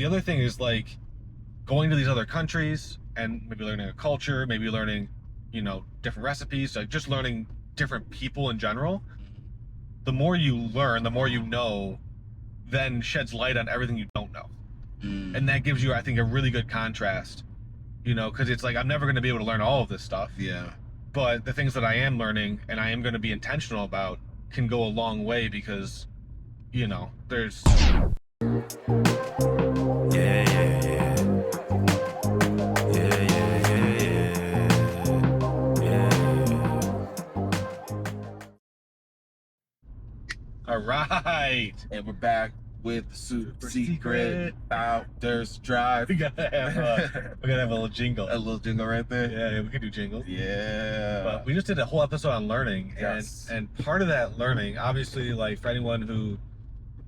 the other thing is like going to these other countries and maybe learning a culture, maybe learning, different recipes, like just learning different people in general. The more you learn, the more you know, then sheds light on everything you don't know. And that gives you, I think, a really good contrast, because it's like I'm never going to be able to learn all of this stuff. Yeah. But the things that I am learning and I am going to be intentional about can go a long way because, there's... All right. And we're back with the Super Secret Founders Drive. We gotta have a little jingle. A little jingle right there? Yeah, we could do jingles. Yeah. But we just did a whole episode on learning. Yes. And part of that learning, obviously, like for anyone who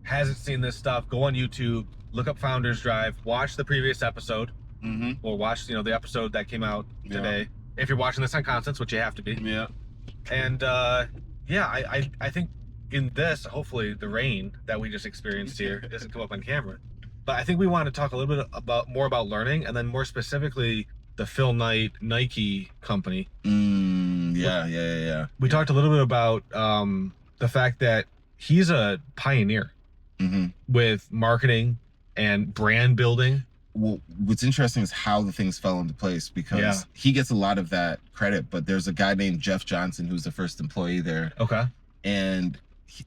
hasn't seen this stuff, go on YouTube, look up Founders Drive, watch the previous episode, or watch, the episode that came out today. If you're watching this on Constance, which you have to be. Yeah. And I think in this, hopefully the rain that we just experienced here doesn't come up on camera. But I think we want to talk a little bit more about learning, and then more specifically, the Phil Knight Nike company. Yeah. We talked a little bit about the fact that he's a pioneer with marketing and brand building. Well, what's interesting is how the things fell into place, because he gets a lot of that credit, but there's a guy named Jeff Johnson who's the first employee there. Okay. And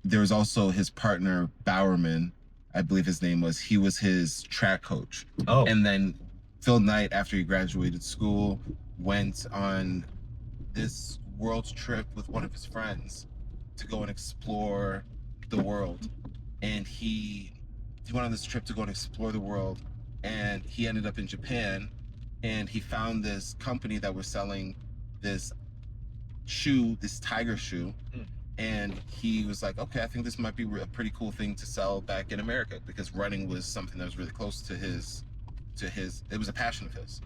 there's also his partner, Bowerman, I believe his name was. He was his track coach. Oh. And then Phil Knight, after he graduated school, went on this world trip with one of his friends to go and explore the world. And he went on this trip to go and explore the world. And he ended up in Japan, and he found this company that was selling this shoe, this tiger shoe. And he was like, okay, I think this might be a pretty cool thing to sell back in America, because running was something that was really close to his, it was a passion of his.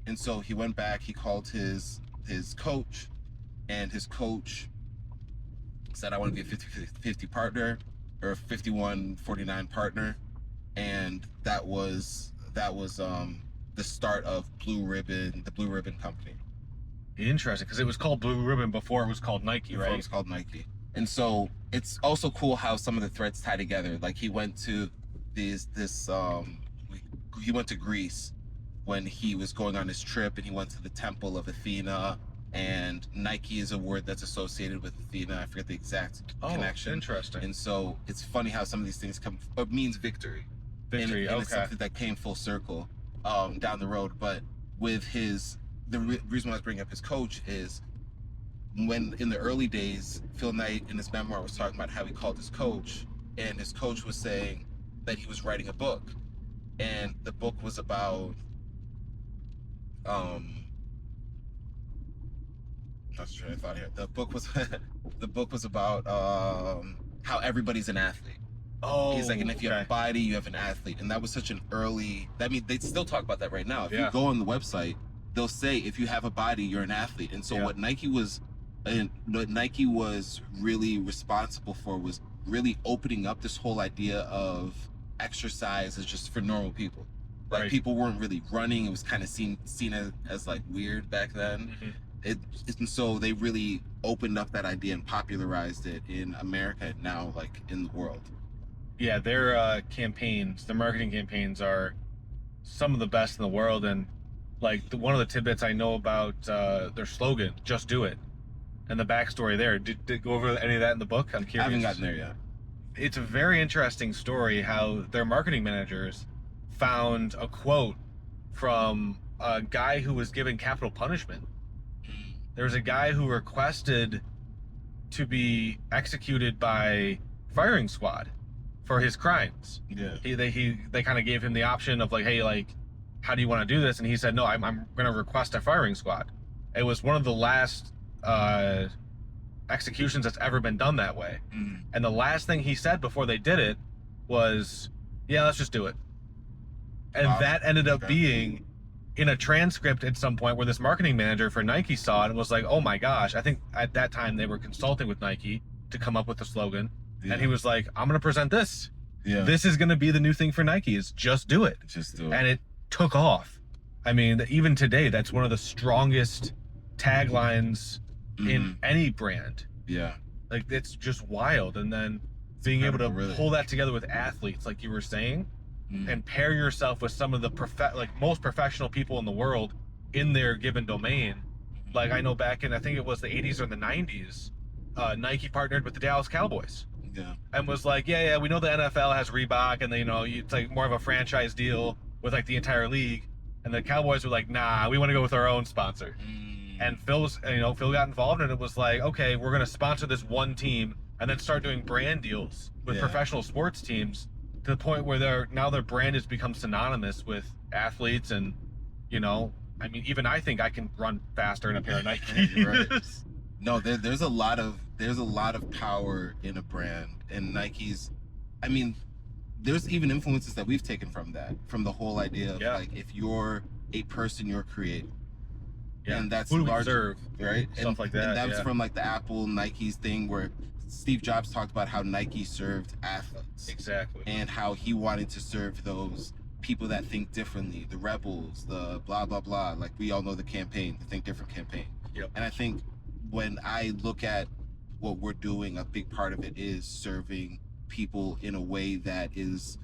And so he went back, he called his coach, and his coach said, I want to be a 50-50 partner, or a 51-49 partner. And that was the start of the Blue Ribbon Company. Interesting, because it was called Blue Ribbon before it was called Nike, right? Before it was called Nike. And so it's also cool how some of the threads tie together. Like he went to he went to Greece when he was going on his trip, and he went to the Temple of Athena, and Nike is a word that's associated with Athena. I forget the exact connection. Interesting. And so it's funny how some of these things it means victory. Victory, and it's something that came full circle down the road. But with the reason why I was bringing up his coach is when in the early days, Phil Knight in his memoir was talking about how he called his coach, and his coach was saying that he was writing a book, and the book was about I was trying to thought here. The book was about how everybody's an athlete. Oh, he's like, and if you have a body, you have an athlete. And that was such an early, they still talk about that right now. If you go on the website, they'll say, if you have a body, you're an athlete. And so what Nike was really responsible for was really opening up this whole idea of exercise as just for normal people. Like people weren't really running. It was kind of seen as like weird back then. And so they really opened up that idea and popularized it in America and now like in the world. Yeah, their campaigns, their marketing campaigns are some of the best in the world. And like one of the tidbits I know about their slogan, "Just Do It," and the backstory there. Did go over any of that in the book? I'm curious. I haven't gotten there yet. It's a very interesting story how their marketing managers found a quote from a guy who was given capital punishment. There was a guy who requested to be executed by firing squad for his crimes. Yeah. They kind of gave him the option of like, hey, like, how do you want to do this? And he said, no, I'm going to request a firing squad. It was one of the last executions that's ever been done that way. And the last thing he said before they did it was, yeah, let's just do it. And that ended up being in a transcript at some point where this marketing manager for Nike saw it and was like, oh my gosh. I think at that time they were consulting with Nike to come up with the slogan. And he was like, I'm going to present this. Yeah. This is going to be the new thing for Nike, is just do it. Just do it. And it took off. I mean, even today, that's one of the strongest taglines in any brand. Yeah. Like, it's just wild. And then being able to pull that together with athletes, like you were saying, and pair yourself with some of the most professional people in the world in their given domain. Like, I know back in, I think it was the 80s or the 90s, Nike partnered with the Dallas Cowboys. Yeah. And was like, yeah, we know the NFL has Reebok, and they, it's like more of a franchise deal with like the entire league. And the Cowboys were like, nah, we want to go with our own sponsor. And Phil got involved, and it was like, okay, we're going to sponsor this one team and then start doing brand deals with professional sports teams, to the point where their brand has become synonymous with athletes. And, I mean, even I think I can run faster in a pair of Nike. Right. No, there's a lot of power in a brand, and Nike's, I mean, there's even influences that we've taken from the whole idea of like, if you're a person, you're creative. Yeah. And that's larger, right? Stuff like that. And that was from like the Apple Nike's thing, where Steve Jobs talked about how Nike served athletes. Exactly. And how he wanted to serve those people that think differently, the rebels, the blah, blah, blah. Like, we all know the campaign, the Think Different campaign. Yep. And I think when I look at what we're doing, a big part of it is serving people in a way that is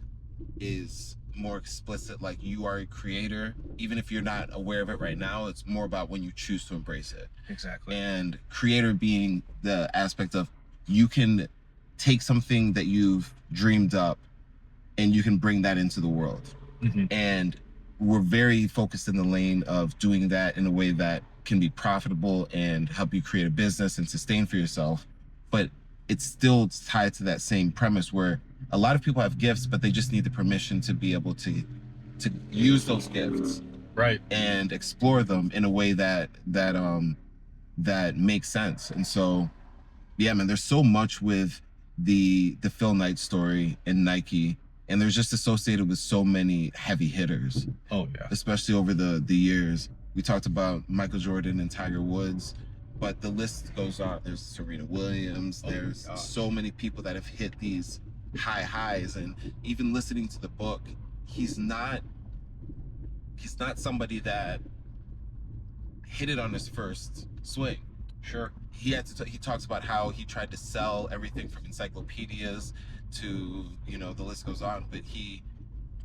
more explicit. Like, you are a creator, even if you're not aware of it right now. It's more about when you choose to embrace it. Exactly. And creator being the aspect of, you can take something that you've dreamed up and you can bring that into the world. And we're very focused in the lane of doing that in a way that can be profitable and help you create a business and sustain for yourself. But it's still tied to that same premise, where a lot of people have gifts, but they just need the permission to be able to use those gifts, right, and explore them in a way that makes sense. And so, yeah, man, there's so much with the Phil Knight story and Nike, and there's just associated with so many heavy hitters. Oh yeah. Especially over the years. We talked about Michael Jordan and Tiger Woods, but the list goes on. There's Serena Williams. There's so many people that have hit these high highs. And even listening to the book, he's not somebody that hit it on his first swing. Sure. He talks about how he tried to sell everything from encyclopedias to, the list goes on, but he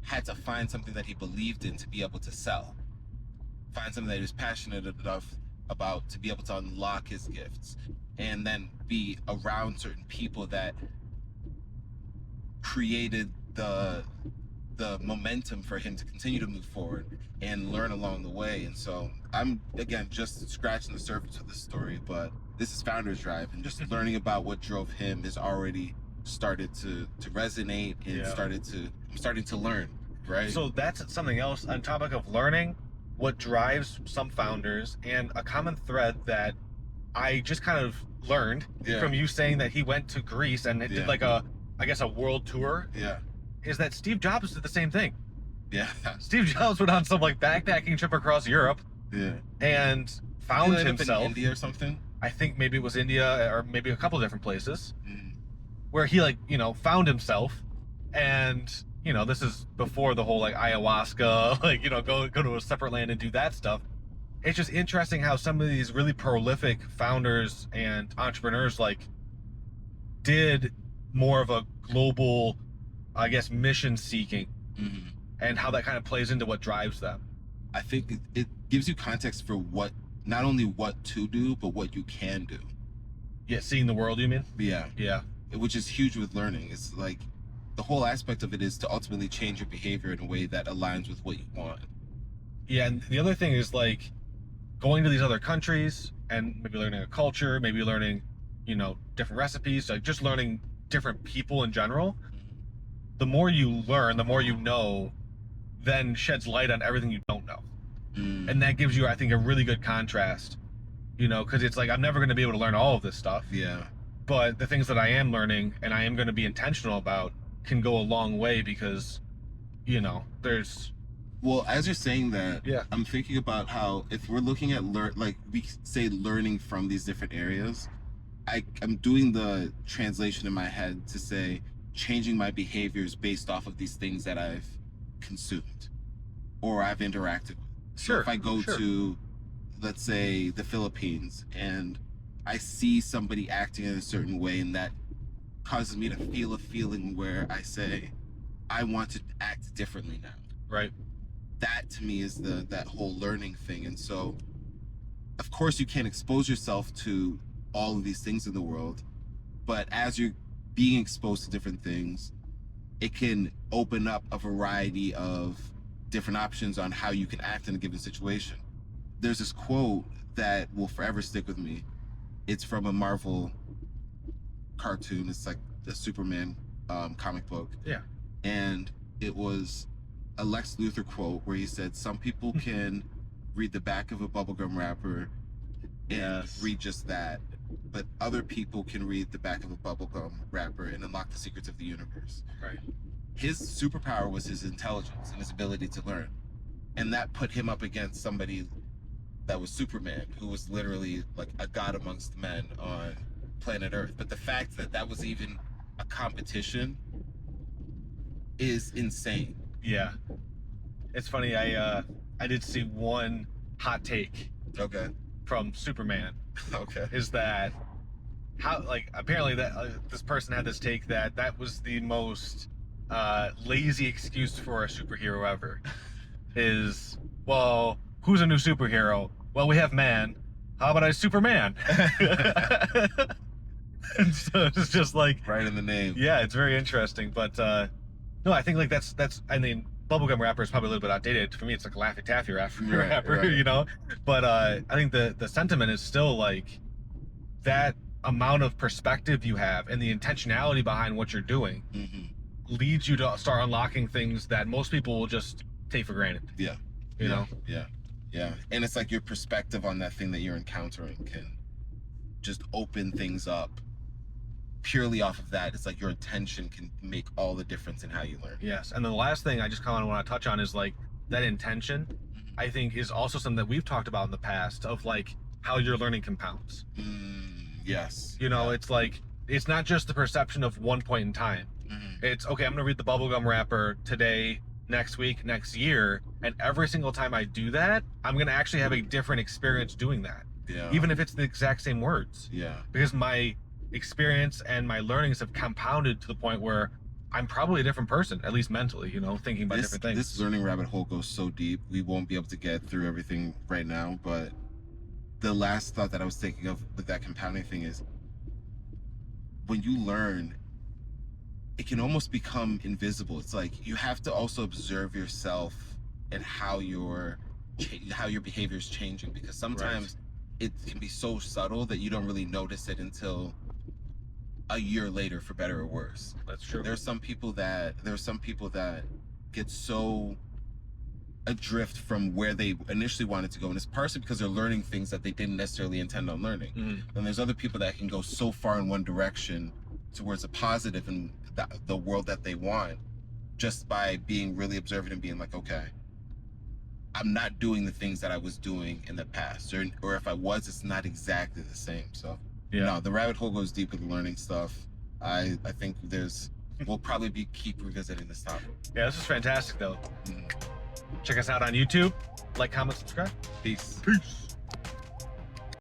had to find something that he believed in to be able to sell. Find something that he was passionate enough about to be able to unlock his gifts, and then be around certain people that created the momentum for him to continue to move forward and learn along the way. And so I'm, again, just scratching the surface of this story, but this is Founder's Drive, and just learning about what drove him is already started to resonate, and I'm starting to learn, right? So that's something else on topic of learning, what drives some founders, and a common thread that I just kind of learned from you saying that he went to Greece and did like a world tour. Yeah. Is that Steve Jobs did the same thing. Yeah. Steve Jobs went on some like backpacking trip across Europe. Yeah. And found himself in India or something. I think maybe it was India, or maybe a couple of different places, where he found himself. And this is before the whole like ayahuasca, go to a separate land and do that stuff. It's just interesting how some of these really prolific founders and entrepreneurs did more of a global, I guess, mission seeking, and how that kind of plays into what drives them. I think it gives you context for not only what to do, but what you can do. Yeah, seeing the world, you mean? Yeah. Yeah. Which is huge with learning. It's like, the whole aspect of it is to ultimately change your behavior in a way that aligns with what you want. Yeah, and the other thing is going to these other countries and maybe learning a culture, maybe learning, different recipes, just learning different people in general. The more you learn, the more you know, then sheds light on everything you don't know. And that gives you, I think, a really good contrast, because it's like, I'm never going to be able to learn all of this stuff. Yeah. But the things that I am learning and I am going to be intentional about can go a long way, because, there's... Well, as you're saying that, yeah, I'm thinking about how, if we're looking at we say learning from these different areas, I'm doing the translation in my head to say, changing my behaviors based off of these things that I've consumed or I've interacted with. So Sure. if I go sure. to, let's say, the Philippines, and I see somebody acting in a certain way, and that causes me to feel a feeling where I say, I want to act differently now. Right. That to me is that whole learning thing. And so, of course, you can't expose yourself to all of these things in the world, but as you're being exposed to different things, it can open up a variety of different options on how you can act in a given situation. There's this quote that will forever stick with me. It's from a Marvel cartoon. It's like the Superman comic book. Yeah. And it was a Lex Luthor quote where he said, some people can read the back of a bubblegum wrapper and read just that, but other people can read the back of a bubblegum wrapper and unlock the secrets of the universe. Right. His superpower was his intelligence and his ability to learn. And that put him up against somebody that was Superman, who was literally like a god amongst men on planet Earth. But the fact that that was even a competition is insane. Yeah. It's funny. I did see one hot take Okay. from Superman. Okay. Is that how, like, apparently that this person had this take that was the most lazy excuse for a superhero ever. Is, well, who's a new superhero? Well, we have man. How about I Superman? And so it's just like, Right in the name. yeah, it's very interesting. But no, I think like that's I mean, bubblegum wrapper is probably a little bit outdated. For me, it's like a Laffy Taffy wrapper, Right. you know. But I think the sentiment is still like that amount of perspective you have and the intentionality behind what you're doing leads you to start unlocking things that most people will just take for granted. Yeah. You know? Yeah. And it's like your perspective on that thing that you're encountering can just open things up purely off of that. It's like your attention can make all the difference in how you learn. Yes. And the last thing I just kind of want to touch on is like that intention, I think, is also something that we've talked about in the past of like how your learning compounds. Yes. You know, it's like, it's not just the perception of one point in time. It's, okay, I'm going to read the bubblegum wrapper today, next week, next year, and every single time I do that, I'm going to actually have a different experience doing that. Yeah. Even if it's the exact same words. Yeah. Because my experience and my learnings have compounded to the point where I'm probably a different person, at least mentally, you know, thinking about different things. This learning rabbit hole goes so deep, we won't be able to get through everything right now, but the last thought that I was thinking of with that compounding thing is, when you learn, it can almost become invisible. It's like you have to also observe yourself and how your behavior is changing, because sometimes it can be so subtle that you don't really notice it until a year later, for better or worse. That's true. There are some people that get so adrift from where they initially wanted to go, and it's partially because they're learning things that they didn't necessarily intend on learning. And there's other people that can go so far in one direction towards a positive in the world that they want, just by being really observant and being like, okay, I'm not doing the things that I was doing in the past, or if I was, it's not exactly the same. So no, the rabbit hole goes deep with learning stuff. I think we'll probably keep revisiting this topic. Yeah, this is fantastic though. Check us out on YouTube. Like, comment, subscribe. Peace. Peace.